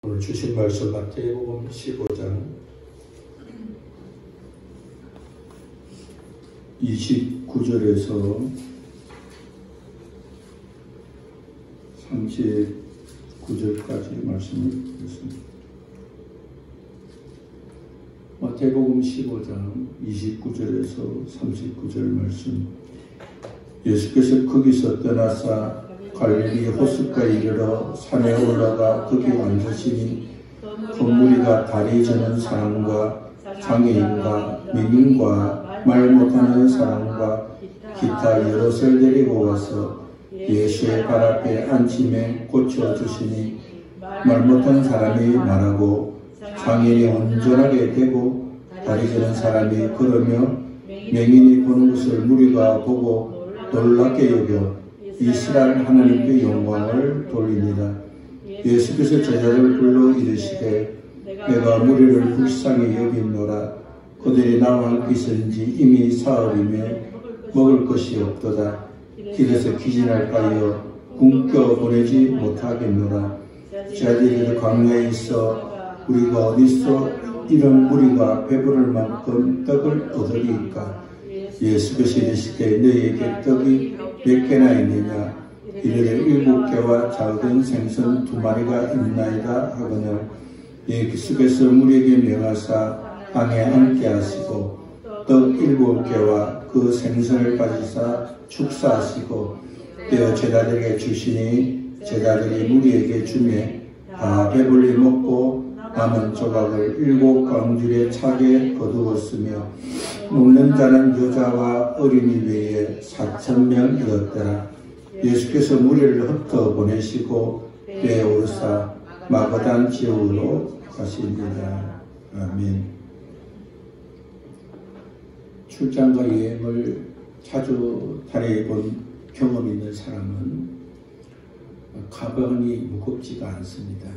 오늘 주신 말씀 마태복음 15장 29절에서 39절까지 말씀을 드렸습니다. 마태복음 15장 29절에서 39절 말씀. 예수께서 거기서 떠나사 갈릴리 호숫가에 이르러 산에 올라가 거기 앉으시니 그 무리가 다리 저는 사람과 장애인과 맹인과 말 못하는 사람과 기타 여럿을 데리고 와서 예수의 발 앞에 앉힘에 고쳐주시니 말 못하는 사람이 말하고 장애인이 온전하게 되고 다리 저는 사람이 걸으며 맹인이 보는 것을 무리가 보고 놀랍게 여겨 이스라엘 하나님께 영광을 돌리니라. 예수께서 제자를 불러 이르시되 내가 무리를 불쌍히 여기노라. 그들이 나와 함께 있은지 이미 사흘이며 먹을 것이 없도다. 길에서 기진할까 하여 굶겨 보내지 못하겠노라. 제자들이 광야에 있어 우리가 어디서 이런 무리가 배부를 만큼 떡을 얻으리이까. 예수께서 이르시되 너희에게 떡이 몇 개나 있느냐. 이르되 7개와 작은 생선 2마리가 있나이다 하거늘 예수께서 무리에게 명하사 땅에 앉게 하시고 떡 7개와 그 생선을 가지사 축사하시고 떼어 제자들에게 주시니 제자들이 무리에게 주매 다 배불리 먹고 남은 조각을 7광줄에 차게 거두었으며 먹는 자는 여자와 어린이 외에 4,000명이었더라. 예수께서 무리를 흩어 보내시고 배에 오르사 마가단 지역으로 가시니라. 아멘. 출장과 여행을 자주 다녀본 경험이 있는 사람은 가방이 무겁지가 않습니다.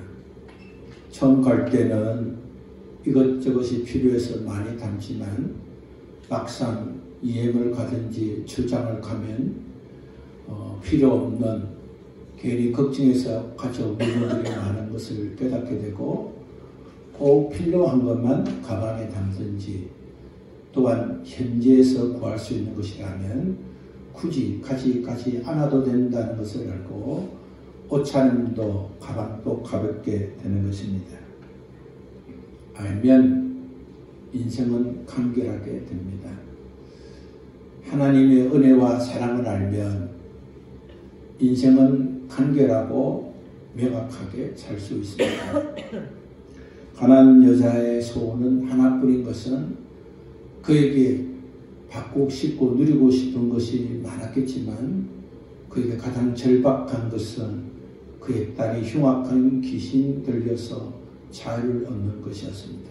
처음 갈 때는 이것저것이 필요해서 많이 담지만 막상 여행을 가든지 출장을 가면 필요 없는 괜히 걱정해서 가져온 물건들이 많은 것을 깨닫게 되고 꼭 필요한 것만 가방에 담든지 또한 현지에서 구할 수 있는 것이라면 굳이 가지 않아도 된다는 것을 알고 옷차림도 가방도 가볍게 되는 것입니다. 알면 인생은 간결하게 됩니다. 하나님의 은혜와 사랑을 알면 인생은 간결하고 명확하게 살 수 있습니다. 가난한 여자의 소원은 하나뿐인 것은 그에게 받고 싶고 누리고 싶은 것이 많았겠지만 그에게 가장 절박한 것은 그의 딸이 흉악한 귀신 들려서 자유를 얻는 것이었습니다.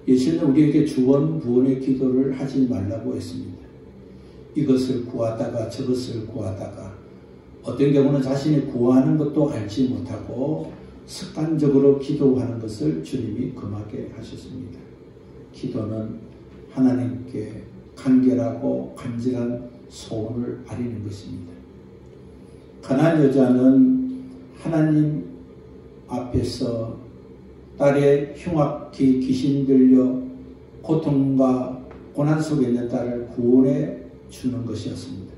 예수는 우리에게 주원부원의 기도를 하지 말라고 했습니다. 이것을 구하다가 저것을 구하다가 어떤 경우는 자신이 구하는 것도 알지 못하고 습관적으로 기도하는 것을 주님이 금하게 하셨습니다. 기도는 하나님께 간결하고 간절한 소원을 아리는 것입니다. 가난한 여자는 하나님 앞에서 딸의 흉악히 귀신 들려 고통과 고난 속에 있는 딸을 구원해 주는 것이었습니다.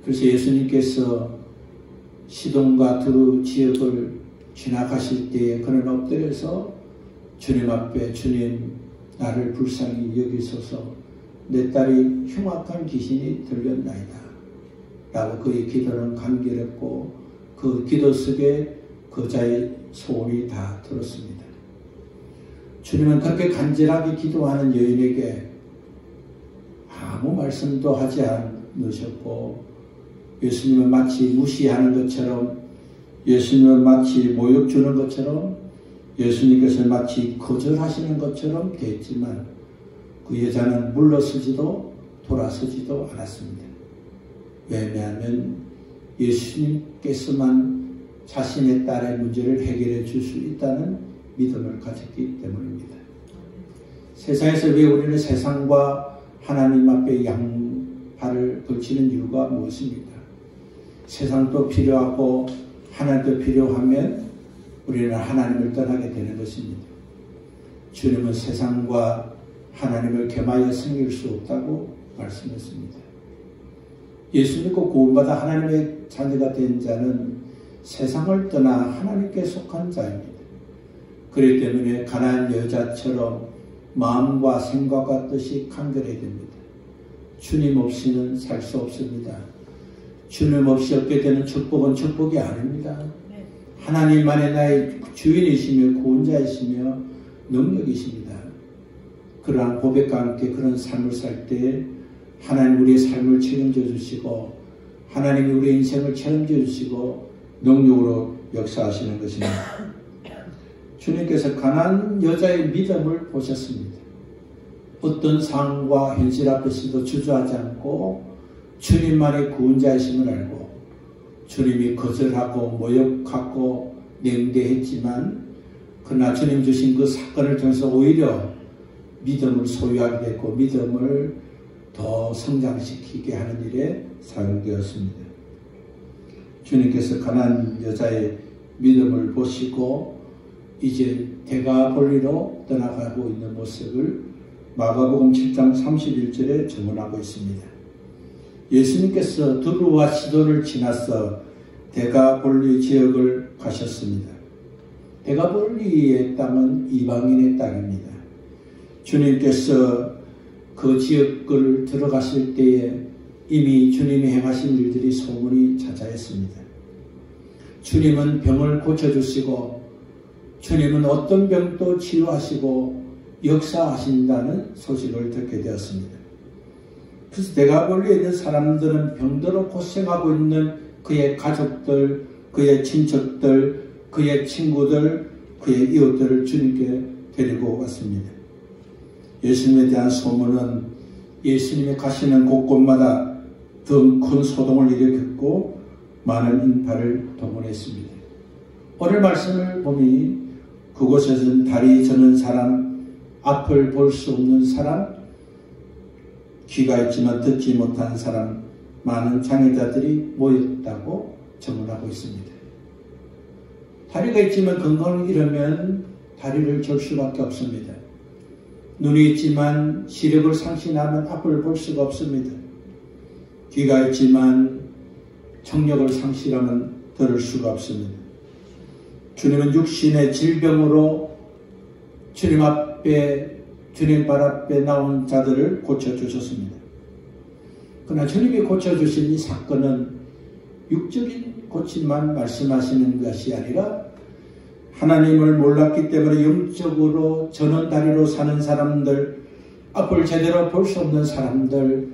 그래서 예수님께서 시돈과 두루 지역을 지나가실 때에 그는 엎드려서 주님 앞에 주님 나를 불쌍히 여기소서 내 딸이 흉악한 귀신이 들렸나이다 라고 그의 기도는 간결했고 그 기도 속에 그자의 소원이 다 들었습니다. 주님은 그렇게 간절하게 기도하는 여인에게 아무 말씀도 하지 않으셨고 예수님은 마치 무시하는 것처럼 예수님은 마치 모욕 주는 것처럼 예수님께서 마치 거절하시는 것처럼 됐지만 그 여자는 물러서지도 돌아서지도 않았습니다. 왜냐하면 예수님께서만 자신의 딸의 문제를 해결해 줄 수 있다는 믿음을 가졌기 때문입니다. 세상에서 왜 우리는 세상과 하나님 앞에 양팔을 걸치는 이유가 무엇입니까? 세상도 필요하고 하나님도 필요하면 우리는 하나님을 떠나게 되는 것입니다. 주님은 세상과 하나님을 겸하여 섬길 수 없다고 말씀했습니다. 예수 믿고 구원받아 하나님의 자녀가 된 자는 세상을 떠나 하나님께 속한 자입니다. 그렇기 때문에 가난한 여자처럼 마음과 생각과 뜻이 간결해야 됩니다. 주님 없이는 살 수 없습니다. 주님 없이 얻게 되는 축복은 축복이 아닙니다. 하나님만이 나의 주인이시며 구원자이시며 능력이십니다. 그러한 고백과 함께 그런 삶을 살 때 하나님 우리의 삶을 책임져 주시고 하나님이 우리의 인생을 책임져 주시고 능력으로 역사하시는 것입니다. 주님께서 가난한 여자의 믿음을 보셨습니다. 어떤 상황과 현실 앞에서도 주저하지 않고 주님만의 구원자이심을 알고 주님이 거절하고 모욕하고 냉대했지만 그러나 주님 주신 그 사건을 통해서 오히려 믿음을 소유하게 됐고 믿음을 더 성장시키게 하는 일에 사용되었습니다. 주님께서 가난한 여자의 믿음을 보시고 이제 데가볼리로 떠나가고 있는 모습을 마가복음 7장 31절에 증언하고 있습니다. 예수님께서 두루와 시돈을 지나서 데가볼리 지역을 가셨습니다. 데가볼리의 땅은 이방인의 땅입니다. 주님께서 그 지역을 들어가실 때에 이미 주님이 행하신 일들이 소문이 자자했습니다. 주님은 병을 고쳐주시고 주님은 어떤 병도 치유하시고 역사하신다는 소식을 듣게 되었습니다. 그래서 데가볼리에 있는 사람들은 병들어 고생하고 있는 그의 가족들, 그의 친척들, 그의 친구들, 그의 이웃들을 주님께 데리고 왔습니다. 예수님에 대한 소문은 예수님이 가시는 곳곳마다 더 큰 소동을 일으켰고 많은 인파를 동원했습니다. 오늘 말씀을 보니 그곳에서는 다리 저는 사람, 앞을 볼 수 없는 사람, 귀가 있지만 듣지 못한 사람, 많은 장애자들이 모였다고 증언하고 있습니다. 다리가 있지만 건강을 잃으면 다리를 절 수밖에 없습니다. 눈이 있지만 시력을 상실하면 앞을 볼 수가 없습니다. 귀가 있지만 청력을 상실하면 들을 수가 없습니다. 주님은 육신의 질병으로 주님 발 앞에 나온 자들을 고쳐주셨습니다. 그러나 주님이 고쳐주신 이 사건은 육적인 고침만 말씀하시는 것이 아니라 하나님을 몰랐기 때문에 영적으로 전원다리로 사는 사람들, 앞을 제대로 볼 수 없는 사람들,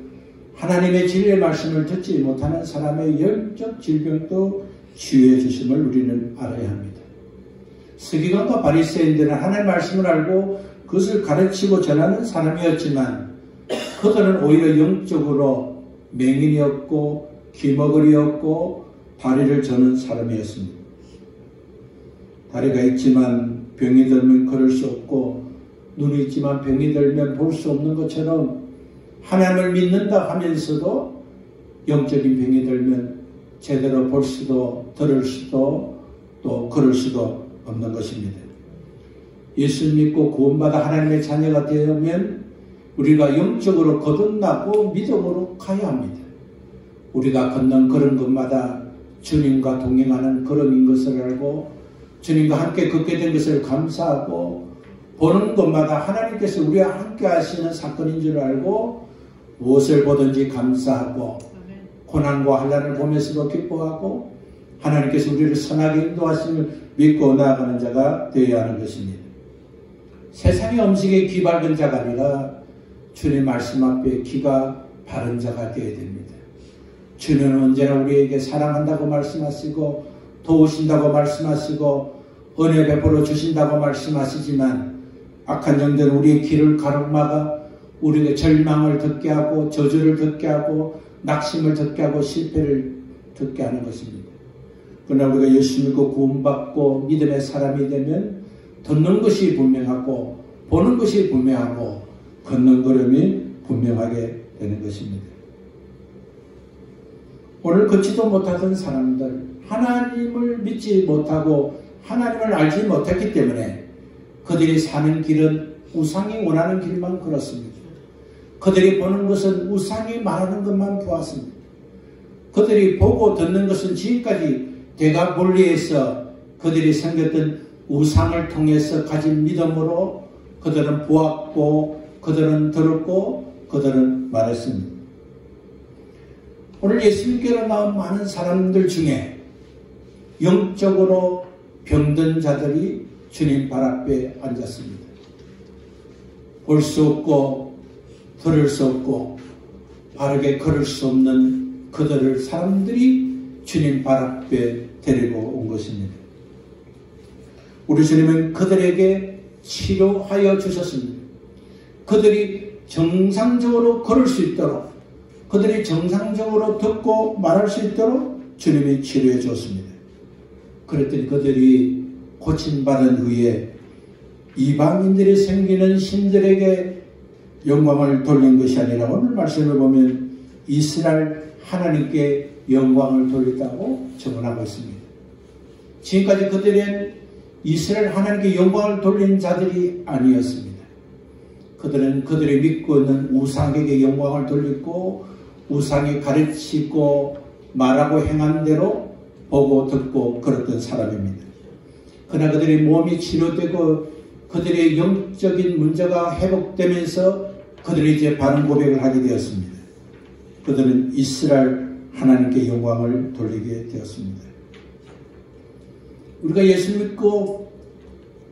하나님의 진리의 말씀을 듣지 못하는 사람의 영적 질병도 치유해 주심을 우리는 알아야 합니다. 서기관과 바리새인들은 하나님의 말씀을 알고 그것을 가르치고 전하는 사람이었지만 그들은 오히려 영적으로 맹인이었고 귀머거리였고 다리를 저는 사람이었습니다. 다리가 있지만 병이 들면 걸을 수 없고 눈이 있지만 병이 들면 볼 수 없는 것처럼 하나님을 믿는다 하면서도 영적인 병이 들면 제대로 볼 수도 들을 수도 또 걸을 수도 없는 것입니다. 예수 믿고 구원받아 하나님의 자녀가 되면 우리가 영적으로 거듭나고 믿음으로 가야 합니다. 우리가 걷는 걸은 것마다 주님과 동행하는 걸음인 것을 알고 주님과 함께 걷게 된 것을 감사하고 보는 것마다 하나님께서 우리와 함께 하시는 사건인 줄 알고 무엇을 보든지 감사하고 고난과 환난을 보면서도 기뻐하고 하나님께서 우리를 선하게 인도하심을 믿고 나아가는 자가 되어야 하는 것입니다. 세상의 음식에 귀 밝은 자가 아니라 주님 말씀 앞에 귀가 바른 자가 되어야 됩니다. 주님은 언제나 우리에게 사랑한다고 말씀하시고 도우신다고 말씀하시고 은혜 베풀어 주신다고 말씀하시지만 악한 영들은 우리의 길을 가로막아 우리에게 절망을 듣게 하고 저주를 듣게 하고 낙심을 듣게 하고 실패를 듣게 하는 것입니다. 그러나 우리가 예수 믿고 구원받고 믿음의 사람이 되면 듣는 것이 분명하고 보는 것이 분명하고 걷는 걸음이 분명하게 되는 것입니다. 오늘 걷지도 못하던 사람들, 하나님을 믿지 못하고 하나님을 알지 못했기 때문에 그들이 사는 길은 우상이 원하는 길만 걸었습니다. 그들이 보는 것은 우상이 말하는 것만 보았습니다. 그들이 보고 듣는 것은 지금까지 대가 멀리에서 그들이 섬겼던 우상을 통해서 가진 믿음으로 그들은 보았고 그들은 들었고 그들은 말했습니다. 오늘 예수님께로 나온 많은 사람들 중에 영적으로 병든 자들이 주님 발 앞에 앉았습니다. 볼 수 없고 들을 수 없고 바르게 걸을 수 없는 그들을 사람들이 주님 발 앞에 데리고 온 것입니다. 우리 주님은 그들에게 치료하여 주셨습니다. 그들이 정상적으로 걸을 수 있도록, 그들이 정상적으로 듣고 말할 수 있도록 주님이 치료해 주었습니다. 그랬더니 그들이 고침받은 후에 이방인들이 생기는 신들에게 영광을 돌린 것이 아니라 오늘 말씀을 보면 이스라엘 하나님께 영광을 돌렸다고 증언하고 있습니다. 지금까지 그들은 이스라엘 하나님께 영광을 돌린 자들이 아니었습니다. 그들은 그들이 믿고 있는 우상에게 영광을 돌리고 우상이 가르치고 말하고 행한 대로 보고 듣고 그랬던 사람입니다. 그러나 그들의 몸이 치료되고 그들의 영적인 문제가 회복되면서 그들이 이제 바른 고백을 하게 되었습니다. 그들은 이스라엘 하나님께 영광을 돌리게 되었습니다. 우리가 예수 믿고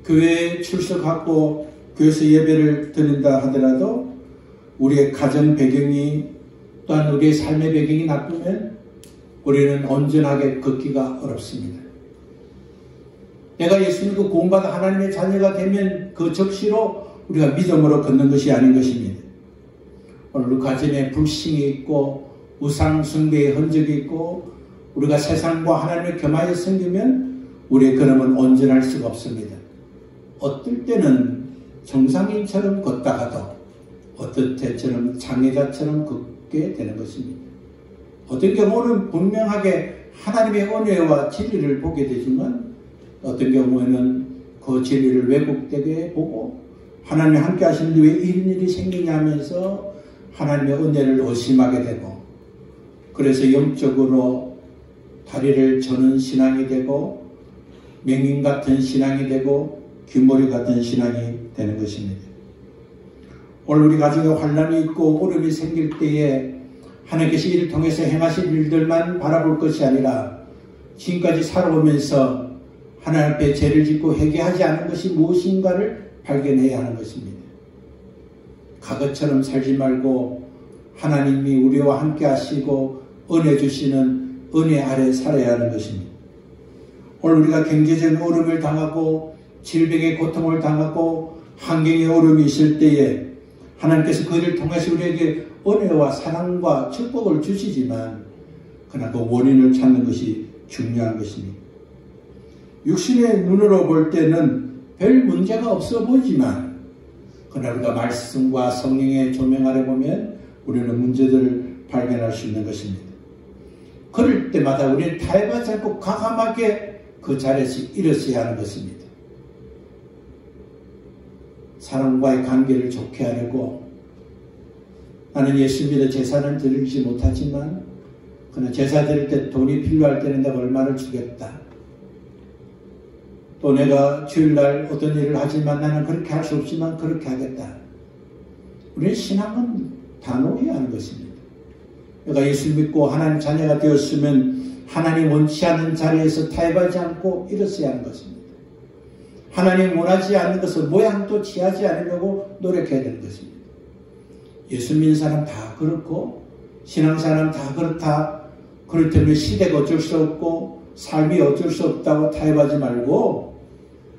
교회에 출석하고 교회에서 예배를 드린다 하더라도 우리의 가정 배경이 또한 우리의 삶의 배경이 나쁘면 우리는 온전하게 걷기가 어렵습니다. 내가 예수 믿고 구원받아 하나님의 자녀가 되면 그 적시로 우리가 믿음으로 걷는 것이 아닌 것입니다. 오늘 가정에 불신이 있고 우상 숭배의 흔적이 있고 우리가 세상과 하나님을 겸하여 섬기면 우리의 걸음은 온전할 수가 없습니다. 어떨 때는 정상인처럼 걷다가도 어떨 때처럼 장애자처럼 걷게 되는 것입니다. 어떤 경우는 분명하게 하나님의 은혜와 진리를 보게 되지만 어떤 경우에는 그 진리를 왜곡되게 보고 하나님이 함께 하시는데 왜 이런 일이 생기냐 하면서 하나님의 은혜를 의심하게 되고 그래서 영적으로 다리를 저는 신앙이 되고 맹인 같은 신앙이 되고 귀머리 같은 신앙이 되는 것입니다. 오늘 우리 가정에 환난이 있고 어려움이 생길 때에 하나님께서 이를 통해서 행하실 일들만 바라볼 것이 아니라 지금까지 살아오면서 하나님 앞에 죄를 짓고 회개하지 않은 것이 무엇인가를 발견해야 하는 것입니다. 과거처럼 살지 말고 하나님이 우리와 함께 하시고 은혜 주시는 은혜 아래 살아야 하는 것입니다. 오늘 우리가 경제적인 어려움을 당하고 질병의 고통을 당하고 환경의 어려움이 있을 때에 하나님께서 그들을 통해서 우리에게 은혜와 사랑과 축복을 주시지만 그러나 그 원인을 찾는 것이 중요한 것입니다. 육신의 눈으로 볼 때는 별 문제가 없어 보이지만 그러나 우리가 말씀과 성령의 조명 아래 보면 우리는 문제들을 발견할 수 있는 것입니다. 그럴 때마다 우리는 타협하지 않고 과감하게 그 자리에서 일어서야 하는 것입니다. 사람과의 관계를 좋게 하려고 나는 예수 믿어 제사는 드리지 못하지만 그러나 제사 드릴 때 돈이 필요할 때는 내가 얼마를 주겠다. 또 내가 주일날 어떤 일을 하지만 나는 그렇게 할 수 없지만 그렇게 하겠다. 우리의 신앙은 단호해야 하는 것입니다. 내가 예수 믿고 하나님 자녀가 되었으면 하나님 원치 않는 자리에서 타협하지 않고 일어서야 하는 것입니다. 하나님 원하지 않는 것을 모양도 취하지 않으려고 노력해야 되는 것입니다. 예수 믿는 사람 다 그렇고 신앙사람 다 그렇다. 그럴 때문에 시대가 어쩔 수 없고 삶이 어쩔 수 없다고 타협하지 말고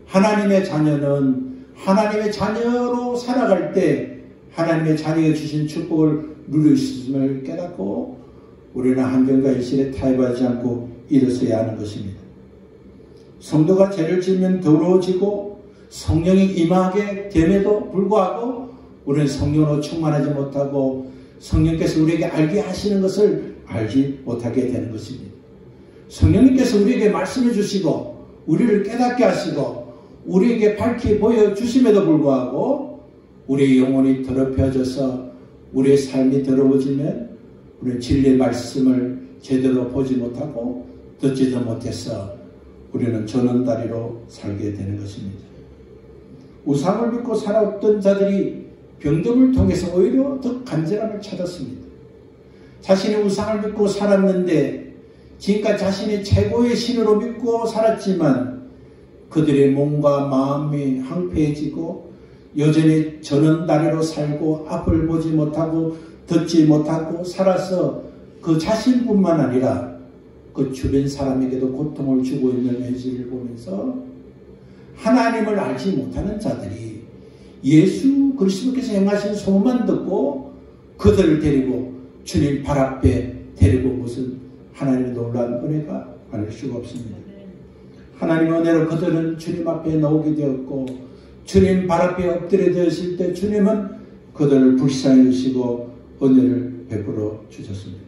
하나님의 자녀는 하나님의 자녀로 살아갈 때 하나님의 자녀가 주신 축복을 누릴 수 있음을 깨닫고 우리는 환경과 일실에 타협하지 않고 일어서야 하는 것입니다. 성도가 죄를 지으면 더러워지고 성령이 임하게 됨에도 불구하고 우리는 성령으로 충만하지 못하고 성령께서 우리에게 알게 하시는 것을 알지 못하게 되는 것입니다. 성령님께서 우리에게 말씀해 주시고 우리를 깨닫게 하시고 우리에게 밝히 보여주심에도 불구하고 우리의 영혼이 더럽혀져서 우리의 삶이 더러워지면 우리는 진리의 말씀을 제대로 보지 못하고 듣지도 못해서 우리는 저는다리로 살게 되는 것입니다. 우상을 믿고 살아왔던 자들이 병듭을 통해서 오히려 더 간절함을 찾았습니다. 자신이 우상을 믿고 살았는데 지금까지 자신이 최고의 신으로 믿고 살았지만 그들의 몸과 마음이 황폐해지고 여전히 저는다리로 살고 앞을 보지 못하고 듣지 못하고 살아서 그 자신뿐만 아니라 그 주변 사람에게도 고통을 주고 있는 현실을 보면서 하나님을 알지 못하는 자들이 예수 그리스도께서 행하신 소문만 듣고 그들을 데리고 주님 발 앞에 데리고 온 것은 하나님의 놀라운 은혜가 아닐 수가 없습니다. 하나님의 은혜로 그들은 주님 앞에 나오게 되었고 주님 발 앞에 엎드려 되었을 때 주님은 그들을 불쌍히 여기시고 은혜를 베풀어 주셨습니다.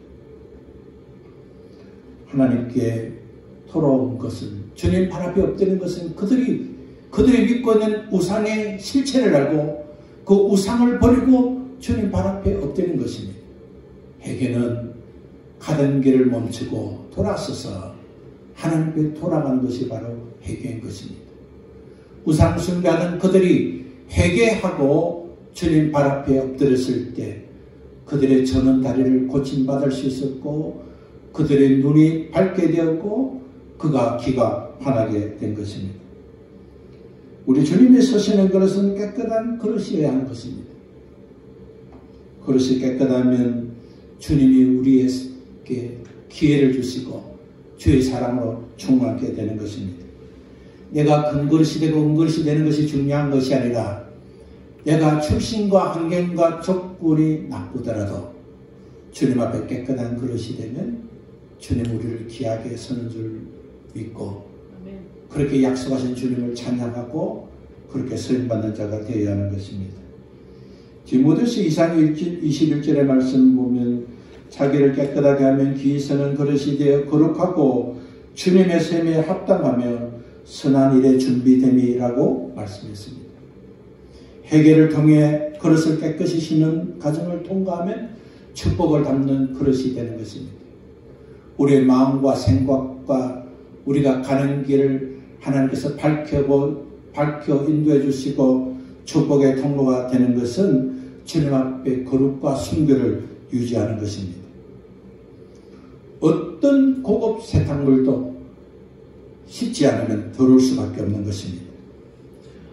하나님께 돌아온 것은 주님 발 앞에 엎드리는 것은 그들이 믿고 있는 우상의 실체를 알고 그 우상을 버리고 주님 발 앞에 엎드리는 것입니다. 회개는 가던 길을 멈추고 돌아서서 하나님께 돌아가는 것이 바로 회개인 것입니다. 우상 숭배하는 그들이 회개하고 주님 발 앞에 엎드렸을 때 그들의 저는 다리를 고침받을 수 있었고 그들의 눈이 밝게 되었고 그가 귀가 환하게 된 것입니다. 우리 주님이 서시는 그릇은 깨끗한 그릇이어야 하는 것입니다. 그릇이 깨끗하면 주님이 우리에게 기회를 주시고 주의 사랑으로 충만하게 되는 것입니다. 내가 큰 그릇이 되고 은그릇이 되는 것이 중요한 것이 아니라 내가 출신과 환경과 조건이 나쁘더라도 주님 앞에 깨끗한 그릇이 되면 주님 우리를 귀하게 서는 줄 믿고 그렇게 약속하신 주님을 찬양하고 그렇게 쓰임받는 자가 되어야 하는 것입니다. 디모데서 2장 21절의 말씀 보면 자기를 깨끗하게 하면 귀히 서는 그릇이 되어 거룩하고 주님의 셈에 합당하며 선한 일에 준비됨이라고 말씀했습니다. 회개를 통해 그릇을 깨끗이 씻는 과정을 통과하면 축복을 담는 그릇이 되는 것입니다. 우리의 마음과 생각과 우리가 가는 길을 하나님께서 밝혀 인도해 주시고 축복의 통로가 되는 것은 주님 앞에 거룩과 순결을 유지하는 것입니다. 어떤 고급 세탁물도 씻지 않으면 더러울 수밖에 없는 것입니다.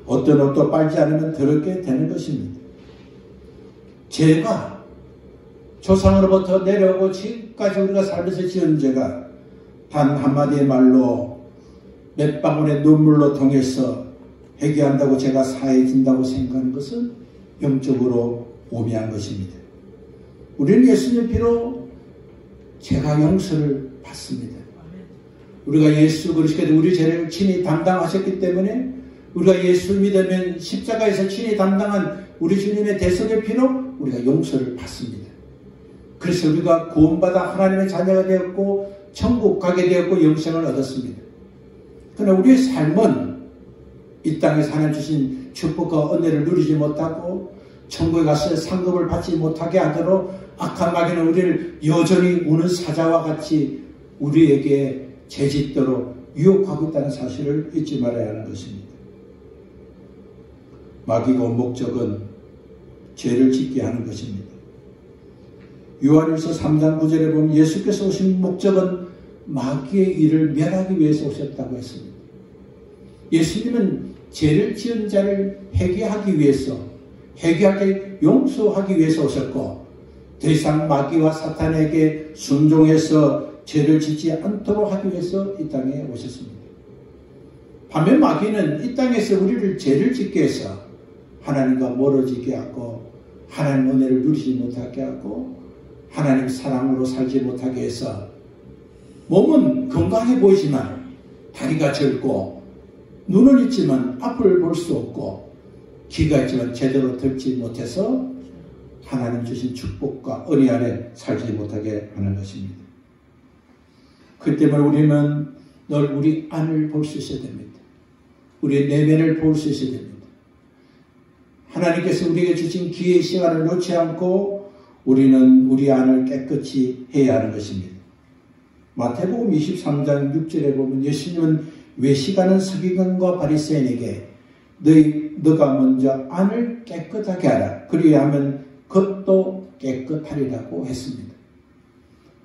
어떤 옷도 빨지 않으면 더럽게 되는 것입니다. 죄가 조상으로부터 내려오고 지금까지 우리가 살면서 지은 죄가 단 한마디의 말로 몇 방울의 눈물로 통해서 회개한다고 죄가 사해진다고 생각하는 것은 영적으로 오미한 것입니다. 우리는 예수님 피로 죄가 용서를 받습니다. 우리가 예수 그리스도께서 우리 죄를 친히 담당하셨기 때문에 우리가 예수 믿으면 십자가에서 친히 담당한 우리 주님의 대속의 피로 우리가 용서를 받습니다. 그래서 우리가 구원받아 하나님의 자녀가 되었고 천국 가게 되었고 영생을 얻었습니다. 그러나 우리의 삶은 이 땅에서 하나님 주신 축복과 은혜를 누리지 못하고 천국에 가서 상급을 받지 못하게 하도록 악한 마귀는 우리를 여전히 우는 사자와 같이 우리에게 죄짓도록 유혹하고 있다는 사실을 잊지 말아야 하는 것입니다. 마귀가 온 목적은 죄를 짓게 하는 것입니다. 요한일서 3장 9절에 보면 예수께서 오신 목적은 마귀의 일을 멸하기 위해서 오셨다고 했습니다. 예수님은 죄를 지은 자를 회개하기 위해서 회개할 때 용서하기 위해서 오셨고 더 이상 마귀와 사탄에게 순종해서 죄를 짓지 않도록 하기 위해서 이 땅에 오셨습니다. 반면 마귀는 이 땅에서 우리를 죄를 짓게 해서 하나님과 멀어지게 하고 하나님 은혜를 누리지 못하게 하고 하나님 사랑으로 살지 못하게 해서 몸은 건강해 보이지만 다리가 젊고 눈은 있지만 앞을 볼 수 없고 귀가 있지만 제대로 듣지 못해서 하나님 주신 축복과 은혜 안에 살지 못하게 하는 것입니다. 그 때문에 우리는 늘 우리 안을 볼 수 있어야 됩니다. 우리의 내면을 볼 수 있어야 됩니다. 하나님께서 우리에게 주신 기회의 시간을 놓지 않고 우리는 우리 안을 깨끗이 해야 하는 것입니다. 마태복음 23장 6절에 보면 예수님은 외식하는 서기관과 바리새인에게 너가 먼저 안을 깨끗하게 하라. 그리하면 겉도 깨끗하리라고 했습니다.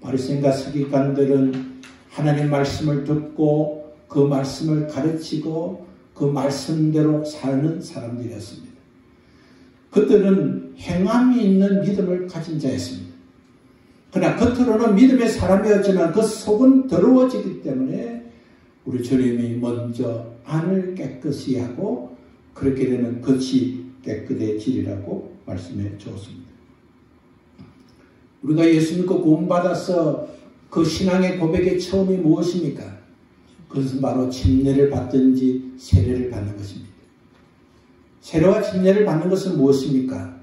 바리새인과 서기관들은 하나님 말씀을 듣고 그 말씀을 가르치고 그 말씀대로 사는 사람들이었습니다. 그들은 행함이 있는 믿음을 가진 자였습니다. 그러나 겉으로는 믿음의 사람이었지만 그 속은 더러워지기 때문에 우리 주님이 먼저 안을 깨끗이 하고 그렇게 되면 겉이 깨끗해지리라고 말씀해 주었습니다. 우리가 예수 믿고 구원받아서 그 신앙의 고백의 처음이 무엇입니까? 그것은 바로 침례를 받든지 세례를 받는 것입니다. 세례와 침례를 받는 것은 무엇입니까?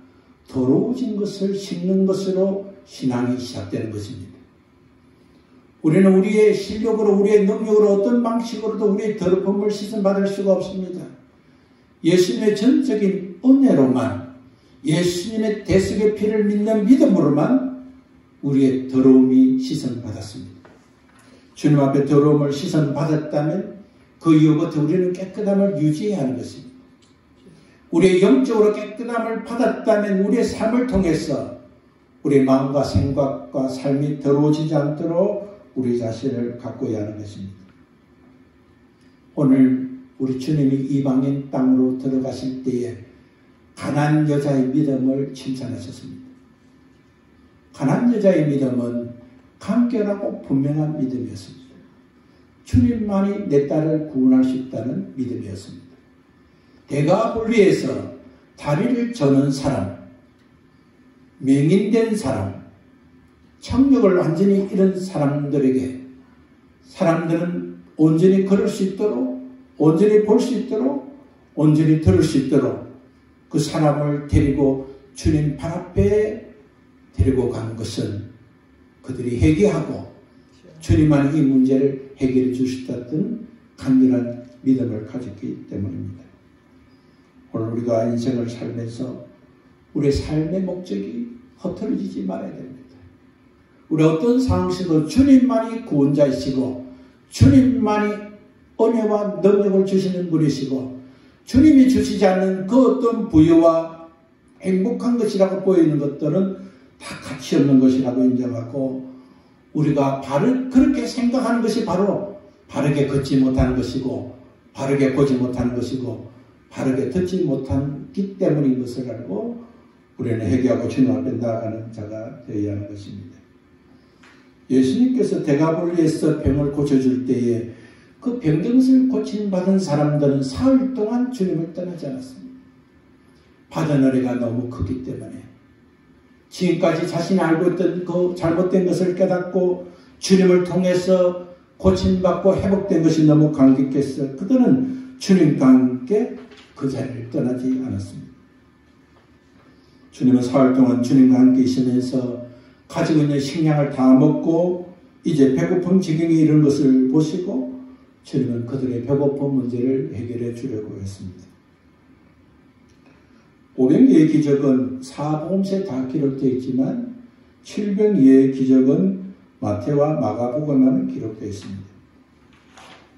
더러워진 것을 씻는 것으로 신앙이 시작되는 것입니다. 우리는 우리의 실력으로 우리의 능력으로 어떤 방식으로도 우리의 더러움을 씻음받을 수가 없습니다. 예수님의 전적인 은혜로만 예수님의 대속의 피를 믿는 믿음으로만 우리의 더러움이 씻음받았습니다. 주님 앞에 더러움을 씻음받았다면 그 이후부터 우리는 깨끗함을 유지해야 하는 것입니다. 우리의 영적으로 깨끗함을 받았다면 우리의 삶을 통해서 우리의 마음과 생각과 삶이 더러워지지 않도록 우리 자신을 가꿔야 하는 것입니다. 오늘 우리 주님이 이방인 땅으로 들어가실 때에 가나안 여자의 믿음을 칭찬하셨습니다. 가나안 여자의 믿음은 간결하고 분명한 믿음이었습니다. 주님만이 내 딸을 구원할 수 있다는 믿음이었습니다. 대가볼리에서 다리를 저는 사람, 맹인된 사람, 청력을 완전히 잃은 사람들에게 사람들은 온전히 걸을 수 있도록, 온전히 볼 수 있도록, 온전히 들을 수 있도록 그 사람을 데리고 주님 발 앞에 데리고 가는 것은 그들이 회개하고 주님만이 이 문제를 해결해 주시다던 간절한 믿음을 가졌기 때문입니다. 오늘 우리가 인생을 살면서 우리의 삶의 목적이 흐트러지지 말아야 됩니다. 우리 어떤 상황에서도 주님만이 구원자이시고 주님만이 은혜와 능력을 주시는 분이시고 주님이 주시지 않는 그 어떤 부여와 행복한 것이라고 보이는 것들은 다 가치 없는 것이라고 인정하고 우리가 그렇게 생각하는 것이 바로 바르게 걷지 못하는 것이고 바르게 보지 못하는 것이고 바르게 듣지 못하기 때문인 것을 알고 우리는 회개하고 주님 앞에 나아가는 자가 되어야 하는 것입니다. 예수님께서 대가볼리에서 병을 고쳐줄 때에 그 병든것을 고침받은 사람들은 사흘 동안 주님을 떠나지 않았습니다. 받은 은혜가 너무 크기 때문에 지금까지 자신이 알고 있던 그 잘못된 것을 깨닫고 주님을 통해서 고침받고 회복된 것이 너무 감격했어 그들은 주님과 함께 그 자리를 떠나지 않았습니다. 주님은 사흘 동안 주님과 함께 있으면서 가지고 있는 식량을 다 먹고 이제 배고픔 지경에 이른 것을 보시고 주님은 그들의 배고픔 문제를 해결해 주려고 했습니다. 500개의 기적은 사복음서에 다 기록되어 있지만 700개의 기적은 마태와 마가복음에만 기록되어 있습니다.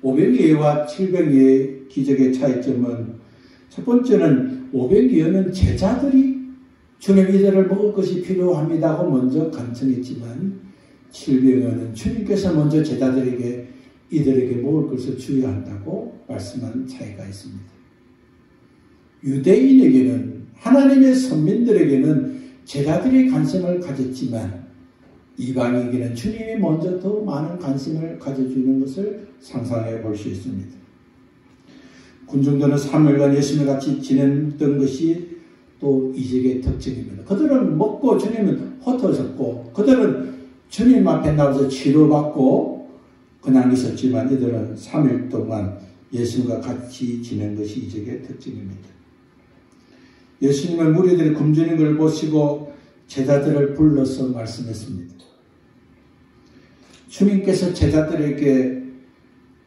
500개와 700개의 기적의 차이점은 첫 번째는 500개는 제자들이 주님 이들을 먹을 것이 필요합니다 하고 먼저 간청했지만 700개는 주님께서 먼저 제자들에게 이들에게 먹을 것을 주어야 한다고 말씀한 차이가 있습니다. 유대인에게는 하나님의 선민들에게는 제자들이 관심을 가졌지만 이방인에게는 주님이 먼저 더 많은 관심을 가져주는 것을 상상해 볼 수 있습니다. 군중들은 3일간 예수님과 같이 지냈던 것이 또 이적의 특징입니다. 그들은 먹고 주님은 흩어졌고 그들은 주님 앞에 나와서 치료받고 그냥 있었지만 이들은 3일 동안 예수님과 같이 지낸 것이 이적의 특징입니다. 예수님은 무리들이 굶주린 걸 보시고 제자들을 불러서 말씀했습니다. 주님께서 제자들에게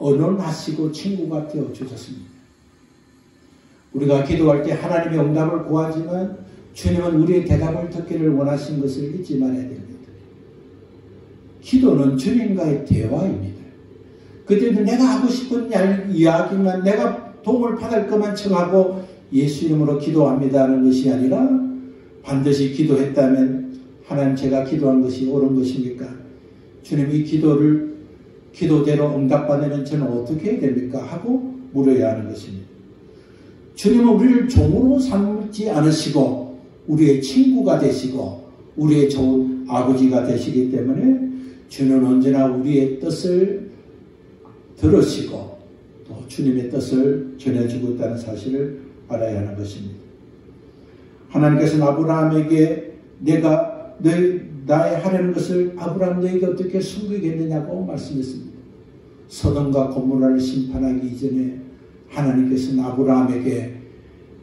언언하시고 친구가 되어 주셨습니다. 우리가 기도할 때 하나님의 응답을 구하지만 주님은 우리의 대답을 듣기를 원하신 것을 잊지 말아야 됩니다. 기도는 주님과의 대화입니다. 그때는 내가 하고 싶은 이야기만, 내가 도움을 받을 것만 청하고 예수 이름으로 기도합니다는 것이 아니라 반드시 기도했다면 하나님 제가 기도한 것이 옳은 것입니까? 주님 이 기도대로 응답받으면 저는 어떻게 해야 됩니까? 하고 물어야 하는 것입니다. 주님은 우리를 종으로 삼지 않으시고 우리의 친구가 되시고 우리의 좋은 아버지가 되시기 때문에 주는 언제나 우리의 뜻을 들으시고 또 주님의 뜻을 전해주고 있다는 사실을 알아야 하는 것입니다. 하나님께서는 아브라함에게 내가 나의 하려는 것을 아브라함 너에게 어떻게 숨기겠느냐고 말씀했습니다. 소돔과 고모라를 심판하기 이전에 하나님께서는 아브라함에게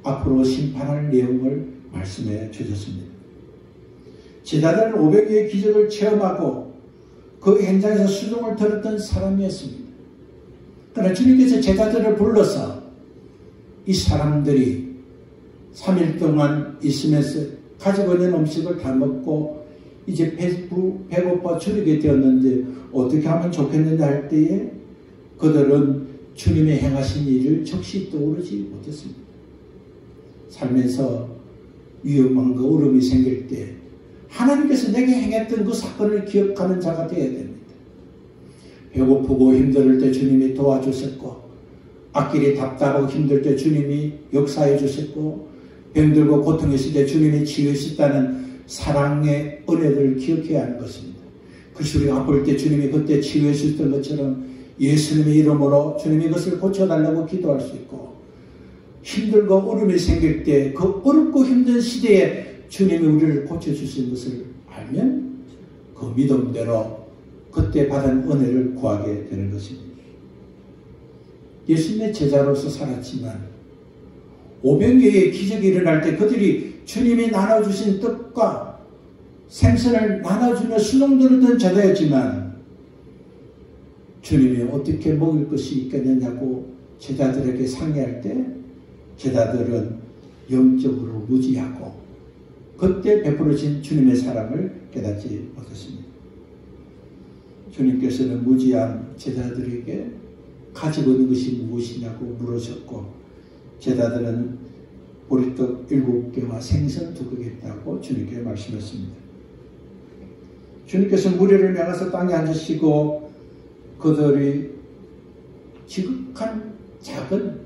앞으로 심판할 내용을 말씀해 주셨습니다. 제자들은 500개의 기적을 체험하고 그 현장에서 수종을 들었던 사람이었습니다. 그러나 주님께서 제자들을 불러서 이 사람들이 3일 동안 있으면서 가지고 있는 음식을 다 먹고 이제 배고파 줄이게 되었는데 어떻게 하면 좋겠느냐 할 때에 그들은 주님의 행하신 일을 적시 떠오르지 못했습니다. 살면서 위험한 거 어려움이 생길 때 하나님께서 내게 행했던 그 사건을 기억하는 자가 되어야 됩니다. 배고프고 힘들 때 주님이 도와주셨고 앞길이 답답하고 힘들 때 주님이 역사해 주셨고 병들고 고통했을 때 주님이 치유하셨다는 사랑의 은혜들을 기억해야 하는 것입니다. 그래서 우리가 아플 때 주님이 그때 치유해 주셨던 것처럼 예수님의 이름으로 주님이 그것을 고쳐달라고 기도할 수 있고 힘들고 어려움이 생길 때 그 어렵고 힘든 시대에 주님이 우리를 고쳐주신 것을 알면 그 믿음대로 그때 받은 은혜를 구하게 되는 것입니다. 예수님의 제자로서 살았지만 500개의 기적이 일어날 때 그들이 주님이 나눠주신 떡과 생선을 나눠주며 수종들었던 자들이었지만 주님이 어떻게 먹을 것이 있겠느냐고 제자들에게 상의할 때 제자들은 영적으로 무지하고 그때 베풀어진 주님의 사랑을 깨닫지 못했습니다. 주님께서는 무지한 제자들에게 가지고 있는 것이 무엇이냐고 물으셨고 제자들은 보리떡 7개와 생선 2개 있다고 주님께 말씀했습니다. 주님께서 무리를 명하서 땅에 앉으시고 그들이 지극한 작은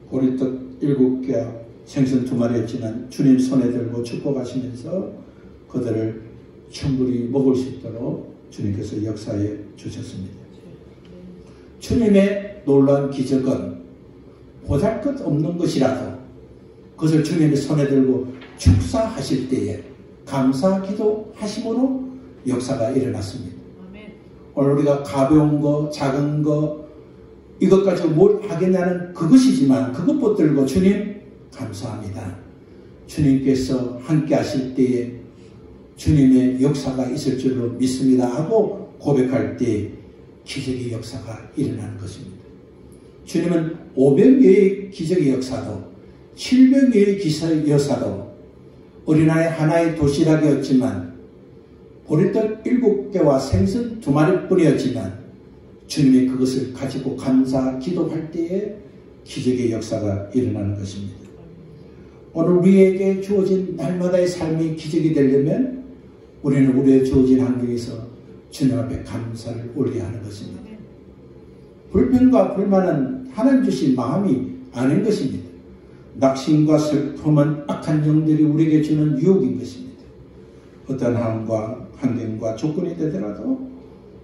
보리떡 7개와 생선 2마리였지만 주님 손에 들고 축복하시면서 그들을 충분히 먹을 수 있도록 주님께서 역사해 주셨습니다. 주님의 놀라운 기적은 보잘것없는 것이라도 그것을 주님의 손에 들고 축사하실 때에 감사 기도하심으로 역사가 일어났습니다. 오늘 우리가 가벼운 거 작은 거 이것 가지고 뭘 하겠냐는 그것이지만 그것 붙들고 주님 감사합니다. 주님께서 함께 하실 때에 주님의 역사가 있을 줄로 믿습니다 하고 고백할 때 기적의 역사가 일어나는 것입니다. 주님은 500개의 기적의 역사도 700개의 기적의 역사도 어린아이 하나의 도시락이었지만 보리떡 7개와 생선 2마리 뿐이었지만 주님이 그것을 가지고 감사 기도할 때에 기적의 역사가 일어나는 것입니다. 오늘 우리에게 주어진 날마다의 삶이 기적이 되려면 우리는 우리의 주어진 환경에서 주님 앞에 감사를 올려야 하는 것입니다. 불평과 불만은 하나님 주신 마음이 아닌 것입니다. 낙심과 슬픔은 악한 영들이 우리에게 주는 유혹인 것입니다. 어떤 환경과 조건이 되더라도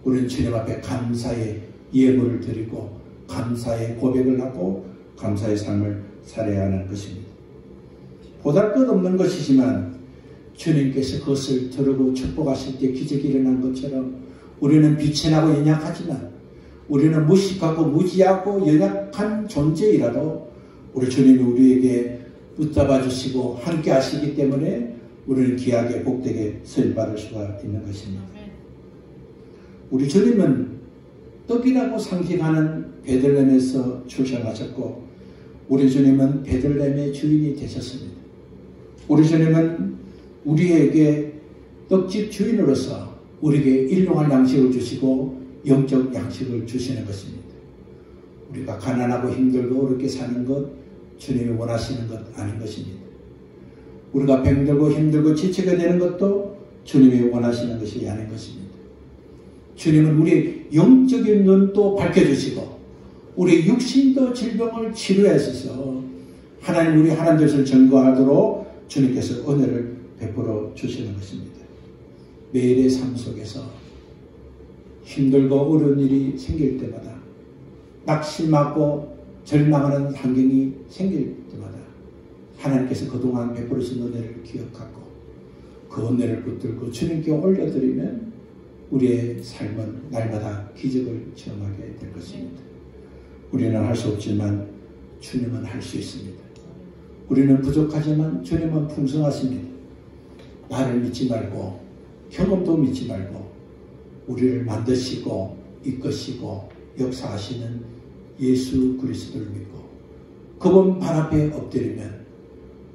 우리는 주님 앞에 감사의 예물을 드리고 감사의 고백을 하고 감사의 삶을 살아야 하는 것입니다. 보잘것없는 것이지만 주님께서 그것을 들고 축복하실 때 기적이 일어난 것처럼 우리는 비천하고 연약하지만 우리는 무식하고 무지하고 연약한 존재이라도 우리 주님이 우리에게 붙잡아 주시고 함께 하시기 때문에 우리는 귀하게 복되게 쓰임받을 수가 있는 것입니다. 우리 주님은 떡이라고 상징하는 베들레헴에서 출생하셨고 우리 주님은 베들레헴의 주인이 되셨습니다. 우리 주님은 우리에게 떡집 주인으로서 우리에게 일용할 양식을 주시고 영적 양식을 주시는 것입니다. 우리가 가난하고 힘들고 어렵게 사는 것 주님이 원하시는 것 아닌 것입니다. 우리가 병들고 힘들고 지치게 되는 것도 주님이 원하시는 것이 아닌 것입니다. 주님은 우리 영적인 눈도 밝혀주시고 우리 육신도 질병을 치료하셔서 하나님 우리 하나님 뜻을 전거하도록 주님께서 은혜를 베풀어 주시는 것입니다. 매일의 삶 속에서 힘들고 어려운 일이 생길 때마다 낙심하고 절망하는 환경이 생길 때마다 하나님께서 그동안 베풀으신 은혜를 기억하고 그 은혜를 붙들고 주님께 올려드리면 우리의 삶은 날마다 기적을 체험하게 될 것입니다. 우리는 할 수 없지만 주님은 할 수 있습니다. 우리는 부족하지만 주님은 풍성하십니다. 나를 믿지 말고 경험도 믿지 말고 우리를 만드시고 이끄시고 역사하시는 예수 그리스도를 믿고 그분 발 앞에 엎드리면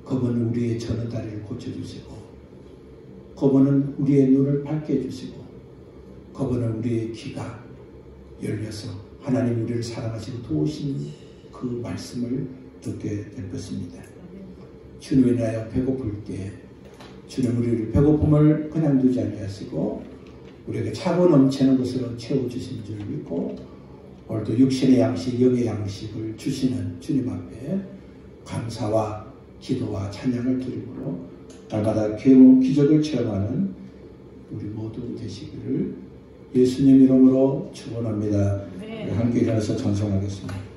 그분은 우리의 저는 다리를 고쳐주시고 그분은 우리의 눈을 밝게 해주시고 그분은 우리의 귀가 열려서 하나님 우리를 사랑하시고 도우신 그 말씀을 듣게 될 것입니다. 주님을 인하여 배고플 때 주님 우리를 배고픔을 그냥 두지 않게 하시고 우리에게 차고 넘치는 것으로 채워주신 줄 믿고 오늘도 육신의 양식, 영의 양식을 주시는 주님 앞에 감사와 기도와 찬양을 드림으로 날마다 기적을 체험하는 우리 모두 되시기를 예수님 이름으로 축원합니다. 함께 일어나서 찬송하겠습니다.